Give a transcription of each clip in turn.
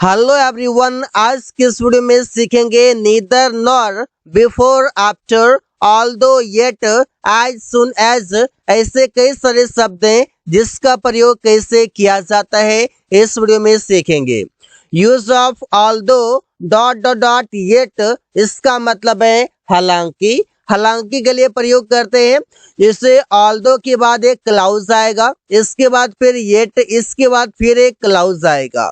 Hello everyone, आज की इस वीडियो में सीखेंगे neither nor, before, after, although, yet, as soon as. ऐसे कई सारे शब्द हैं जिसका प्रयोग कैसे किया जाता है इस वीडियो में सीखेंगे। Use of although dot dot dot yet, इसका मतलब है हालांकि। हालांकि के लिए प्रयोग करते हैं। जैसे ऑल्दो के बाद एक क्लाउज आएगा, इसके बाद फिर येट, इसके बाद फिर एक क्लाउज आएगा।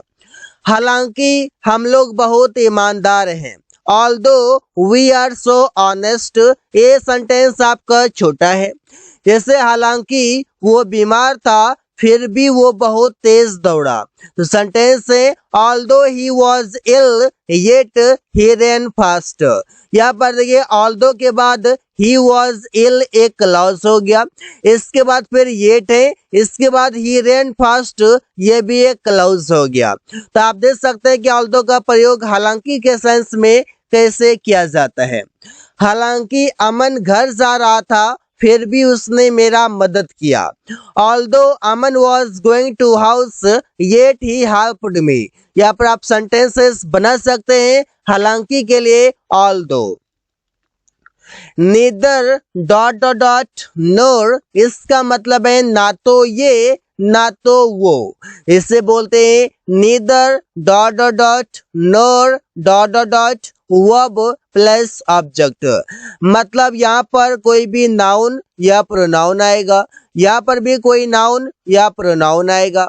हालांकि हम लोग बहुत ईमानदार हैं। Although we are so honest, ये सेंटेंस आपका छोटा है। जैसे हालांकि वो बीमार था फिर भी वो बहुत तेज दौड़ा, तो सेंटेंस है although he was ill yet he ran fast. यहाँ पर देखिए ऑल्दो के बाद ही वॉज इल एक क्लॉज हो गया, इसके बाद फिर येट है, इसके बाद ही रैन फास्ट, ये भी एक क्लॉज हो गया। तो आप देख सकते हैं कि ऑल्दो का प्रयोग हालांकि के सेंस में कैसे किया जाता है। हालांकि अमन घर जा रहा था फिर भी उसने मेरा मदद किया। Although Aman was going to house yet he helped me. यहाँ पर आप सेंटेंसेस बना सकते हैं हालांकि के लिए although. Neither dot dot dot nor, इसका मतलब है ना तो ये ना तो वो। इसे बोलते हैं neither dot dot dot nor dot dot dot verb plus object. मतलब यहाँ पर कोई भी नाउन या प्रोनाउन आएगा, यहाँ पर भी कोई नाउन या प्रोनाउन आएगा।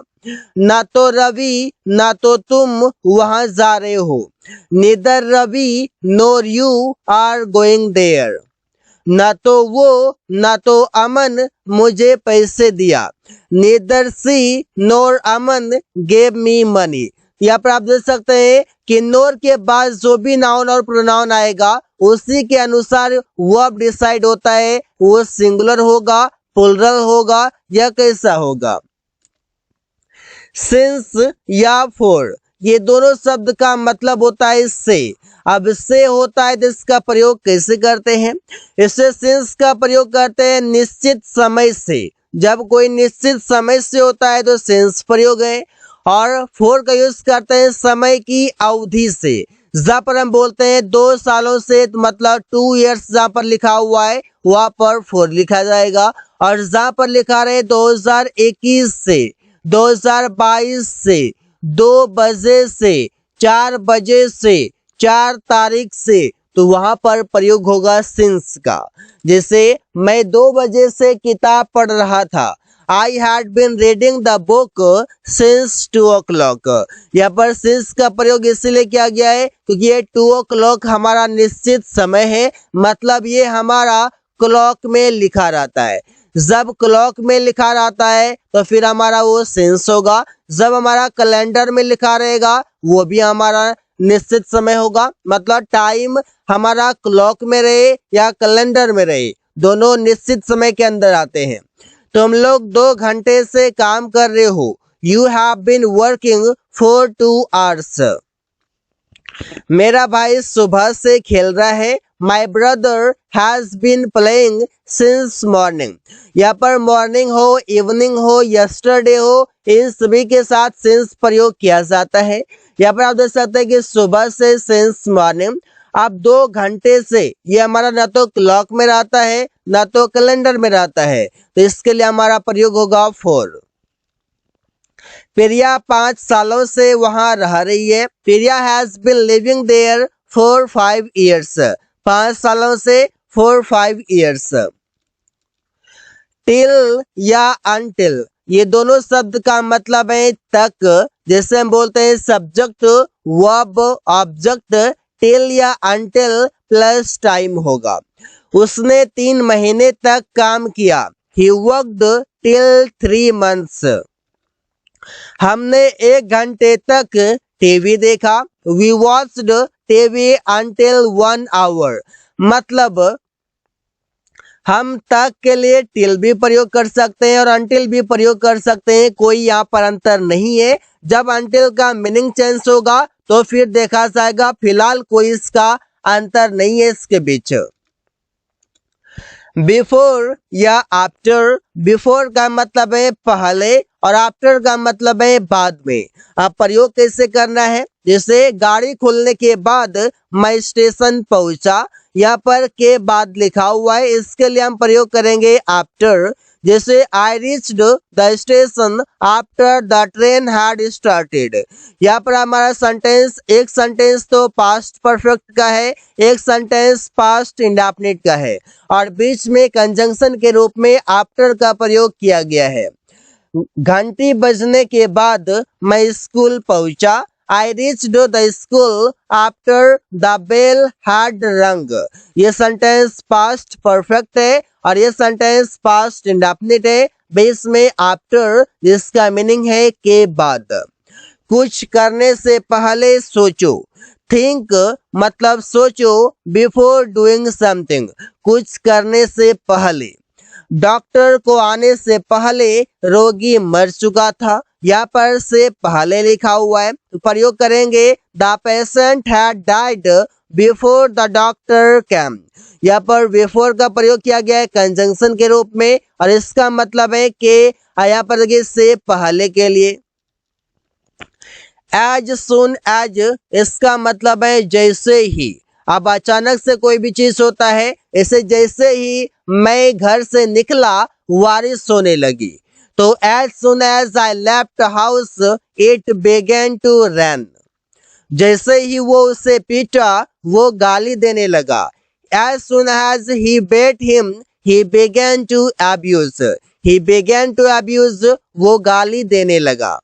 ना तो रवि ना तो तुम वहां जा रहे हो। Neither Ravi nor you are going there. ना तो वो ना तो अमन मुझे पैसे दिया। Neither she nor Aman gave me money. यहाँ पर आप देख सकते हैं कि नोर के बाद जो भी नाउन और प्रोनाउन आएगा उसी के अनुसार वर्ब डिसाइड होता है, वो सिंगुलर होगा, प्लुरल होगा या कैसा होगा। सिंस या फॉर, ये दोनों शब्द का मतलब होता है से। अब से होता है तो इसका प्रयोग कैसे करते हैं? इससे सिंस का प्रयोग करते हैं निश्चित समय से। जब कोई निश्चित समय से होता है तो सिंस प्रयोग है। और फॉर का यूज करते हैं समय की अवधि से। जहाँ पर हम बोलते हैं 2 सालों से, तो मतलब 2 years जहाँ पर लिखा हुआ है वहाँ पर फॉर लिखा जाएगा। और जहाँ पर लिखा रहे 2021 से, 2022 से, 2 बजे से, 4 बजे से, 4 तारीख से, तो वहां पर प्रयोग होगा सिंस का। जैसे मैं 2 बजे से किताब पढ़ रहा था। I had been reading the book since 2 o'clock। यहाँ पर सिंस का प्रयोग इसलिए किया गया है क्योंकि ये 2 o'clock हमारा निश्चित समय है, मतलब ये हमारा क्लॉक में लिखा रहता है। जब क्लॉक में लिखा रहता है तो फिर हमारा वो सेंस होगा। जब हमारा कैलेंडर में लिखा रहेगा वो भी हमारा निश्चित समय होगा। मतलब टाइम हमारा क्लॉक में रहे या कैलेंडर में रहे, दोनों निश्चित समय के अंदर आते हैं। तुम लोग 2 घंटे से काम कर रहे हो। You have been working for 2 hours। मेरा भाई सुबह से खेल रहा है। My brother has been playing since morning. यहाँ पर मॉर्निंग हो, इवनिंग हो, यस्टरडे हो, इन सभी के साथ सिंस प्रयोग किया जाता है। यहाँ पर आप देख सकते हैं कि सुबह से सिंस मॉर्निंग। अब 2 घंटे से, ये हमारा ना तो क्लॉक में रहता है ना तो कैलेंडर में रहता है, तो इसके लिए हमारा प्रयोग होगा फॉर। प्रिया 5 सालों से वहां रह रही है। Priya has been living there for 5 years। 5 सालों से, फॉर 5 years। टिल या अनटिल, ये दोनों शब्द का मतलब है तक। जैसे हम बोलते हैं सब्जेक्ट वर्ब ऑब्जेक्ट, टिल या अनटिल प्लस टाइम होगा। उसने 3 महीने तक काम किया। He worked till 3 months। हमने 1 घंटे तक टीवी देखा। We watched TV until 1 hour। मतलब हम तक के लिए टिल भी प्रयोग कर सकते हैं और अंटिल भी प्रयोग कर सकते हैं, कोई यहाँ पर अंतर नहीं है। जब अंटिल का मीनिंग चेंज होगा तो फिर देखा जाएगा, फिलहाल कोई इसका अंतर नहीं है इसके बीच। बिफोर या आफ्टर, बिफोर का मतलब है पहले और आफ्टर का मतलब है बाद में। अब प्रयोग कैसे करना है? जैसे गाड़ी खुलने के बाद मैं स्टेशन पहुंचा, यहाँ पर के बाद लिखा हुआ है, इसके लिए हम प्रयोग करेंगे आफ्टर। जैसे आई reached the station after the train had started. यहाँ पर हमारा सेंटेंस, एक सेंटेंस तो पास्ट परफेक्ट का है, एक सेंटेंस पास्ट इंडेफिनिट का है, और बीच में कंजंक्शन के रूप में आफ्टर का प्रयोग किया गया है। घंटी बजने के बाद मैं स्कूल पहुंचा। I reached the school after the bell had rung. ये सेंटेंस पास्ट परफेक्ट है और ये सेंटेंस पास्ट इंडेफिनिट है, बीच में आफ्टर जिसका मीनिंग है के बाद। कुछ करने से पहले सोचो। थिंक मतलब सोचो, बिफोर डूइंग समथिंग, कुछ करने से पहले। डॉक्टर को आने से पहले रोगी मर चुका था, यहाँ पर से पहले लिखा हुआ है, तो प्रयोग करेंगे the patient had died before the doctor came. यहाँ पर बिफोर का प्रयोग किया गया है कंजंक्शन के रूप में, और इसका मतलब है कि यहाँ पर देखिए से पहले के लिए। एज सुन एज, इसका मतलब है जैसे ही। अब अचानक से कोई भी चीज होता है, ऐसे जैसे ही मैं घर से निकला बारिश होने लगी। तो as soon as I left house it began to rain. जैसे ही वो उसे पीटा वो गाली देने लगा। As soon as he beat him he began to abuse. He began to abuse, वो गाली देने लगा।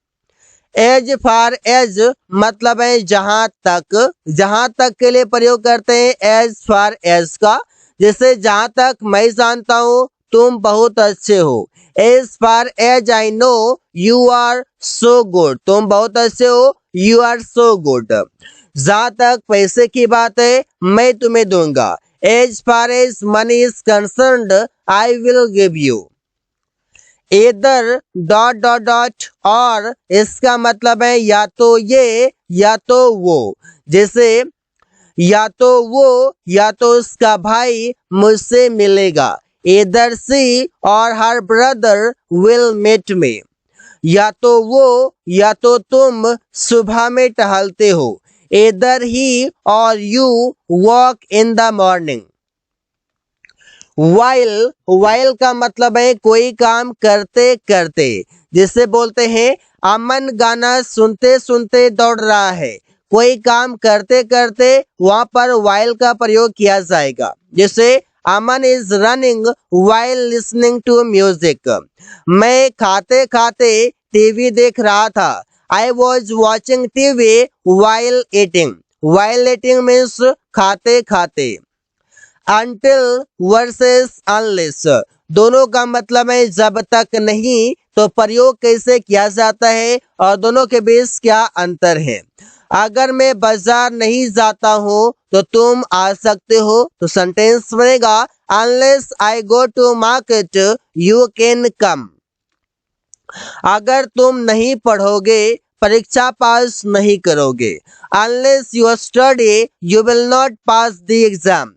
एज फार एज मतलब है जहां तक, जहां तक के लिए प्रयोग करते हैं एज फार एज का। जैसे जहां तक मैं जानता हूं तुम बहुत अच्छे हो। As far as I know you are so good, तुम बहुत अच्छे हो, यू आर सो गुड। जहां तक पैसे की बात है मैं तुम्हें दूंगा। As far as money is concerned I will give you. Either dot dot dot or, इसका मतलब है या तो ये या तो वो। जैसे या तो वो या तो उसका भाई मुझसे मिलेगा। Either she or her brother will meet me. या तो वो या तो तुम सुबह में टहलते हो। इधर ही और you walk in the morning. While, while का मतलब है कोई काम करते करते। जिसे बोलते हैं अमन गाना सुनते सुनते दौड़ रहा है। कोई काम करते करते वहां पर वाइल का प्रयोग किया जाएगा। जैसे Aman is running while listening to music. मैं खाते खाते टीवी देख रहा था। I was watching TV while eating. While eating means खाते खाते। Until वर्सेस अनलेस, दोनों का मतलब है जब तक नहीं। तो प्रयोग कैसे किया जाता है और दोनों के बीच क्या अंतर है। अगर मैं बाजार नहीं जाता हूँ तो तुम आ सकते हो। तो सेंटेंस बनेगा unless I go to market you can come. अगर तुम नहीं पढ़ोगे परीक्षा पास नहीं करोगे। Unless you study you will not pass the exam.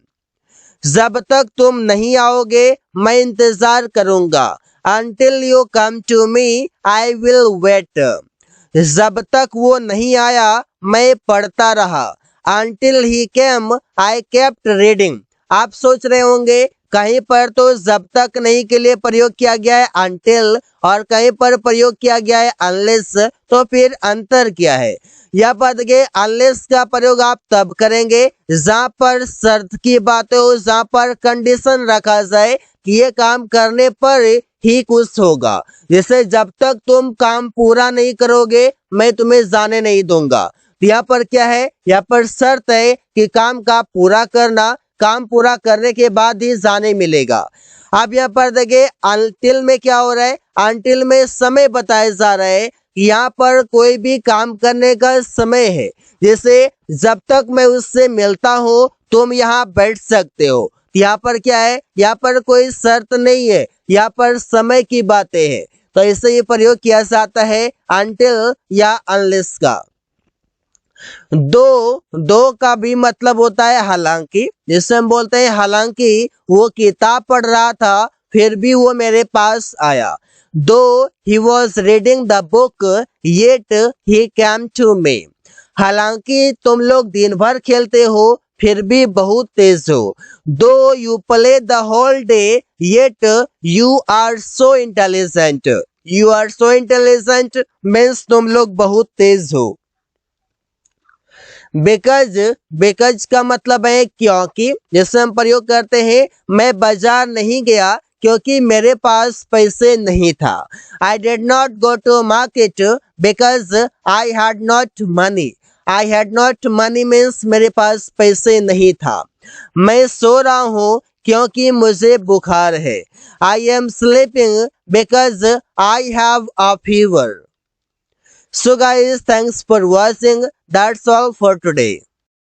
जब तक तुम नहीं आओगे मैं इंतजार करूंगा। Until you come to me, I will wait. जब तक वो नहीं आया मैं पढ़ता रहा। Until he came, I kept reading. आप सोच रहे होंगे कहीं पर तो जब तक नहीं के लिए प्रयोग किया गया है until और कहीं पर प्रयोग किया गया है unless, तो फिर अंतर क्या है। यह पर देखिए अनलेस का प्रयोग आप तब करेंगे जहां पर शर्त की बात हो, जहां पर कंडीशन रखा जाए कि ये काम करने पर ही कुछ होगा। जैसे जब तक तुम काम पूरा नहीं करोगे मैं तुम्हें जाने नहीं दूंगा। तो यहाँ पर क्या है, यहाँ पर शर्त है कि काम का पूरा करना, काम पूरा करने के बाद ही जाने मिलेगा। अब यहाँ पर देखिए अनटिल में क्या हो रहा है, अनटिल में समय बताया जा रहा है। यहाँ पर कोई भी काम करने का समय है। जैसे जब तक मैं उससे मिलता हूँ तुम यहाँ बैठ सकते हो। यहाँ पर क्या है, यहाँ पर कोई शर्त नहीं है, यहाँ पर समय की बातें हैं। तो इससे ये प्रयोग किया जाता है until या unless का। दो का भी मतलब होता है हालांकि। जिससे हम बोलते हैं हालांकि वो किताब पढ़ रहा था फिर भी वो मेरे पास आया। Though he was reading the book, yet he came to me. हालांकि तुम लोग दिन भर खेलते हो फिर भी बहुत तेज हो। Though you play the whole day yet you are so intelligent. You are so intelligent means तुम लोग बहुत तेज हो। बिकॉज का मतलब है क्योंकि, जिससे हम प्रयोग करते हैं मैं बाजार नहीं गया क्योंकि मेरे पास पैसे नहीं था। I did not go to market because I had not money. I had not money means मेरे पास पैसे नहीं था। मैं सो रहा हूँ क्योंकि मुझे बुखार है। I am sleeping because I have a fever. So guys, thanks for watching. That's all for today.